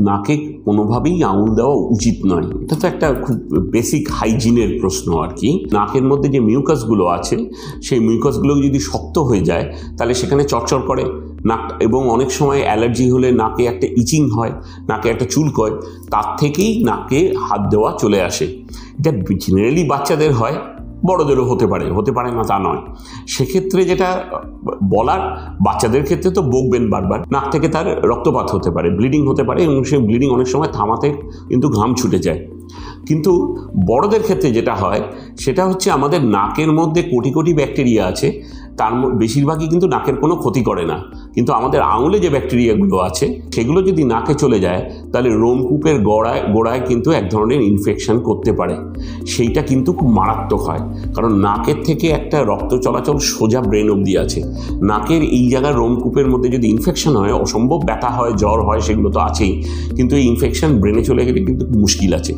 নাকে কোনোভাবেই আঙুল দেওয়া উচিত নয়। এটা তো একটা খুব বেসিক হাইজিনের প্রশ্ন আর কি। নাকের মধ্যে যে মিউকাসগুলো আছে সেই মিউকাসগুলো যদি শক্ত হয়ে যায় তাহলে সেখানে চরচর করে নাক, এবং অনেক সময় অ্যালার্জি হলে নাকে একটা ইচিং হয়, নাকে একটা চুলকয়, তার থেকেই নাকে হাত দেওয়া চলে আসে। এটা জেনারেলি বাচ্চাদের হয়, বড়দেরও হতে পারে না তা নয়। সেক্ষেত্রে যেটা বলার, বাচ্চাদের ক্ষেত্রে তো বকবেন বারবার, নাক থেকে তার রক্তপাত হতে পারে, ব্লিডিং হতে পারে, এবং সেই ব্লিডিং অনেক সময় থামাতে কিন্তু ঘাম ছুটে যায়। কিন্তু বড়দের ক্ষেত্রে যেটা হয় সেটা হচ্ছে আমাদের নাকের মধ্যে কোটি কোটি ব্যাকটেরিয়া আছে, তার বেশিরভাগই কিন্তু নাকের কোনো ক্ষতি করে না, কিন্তু আমাদের আঙুলে যে ব্যাকটেরিয়াগুলো আছে সেগুলো যদি নাকে চলে যায় তাহলে রোমকূপের গোড়ায় কিন্তু এক ধরনের ইনফেকশন করতে পারে। সেইটা কিন্তু খুব মারাত্মক হয়, কারণ নাকের থেকে একটা রক্ত চলাচল সোজা ব্রেন অবধি আছে। নাকের এই জায়গায় রোমকূপের মধ্যে যদি ইনফেকশন হয়, অসম্ভব ব্যথা হয়, জ্বর হয়, সেগুলো তো আছেই, কিন্তু এই ইনফেকশন ব্রেনে চলে গেলে কিন্তু মুশকিল আছে।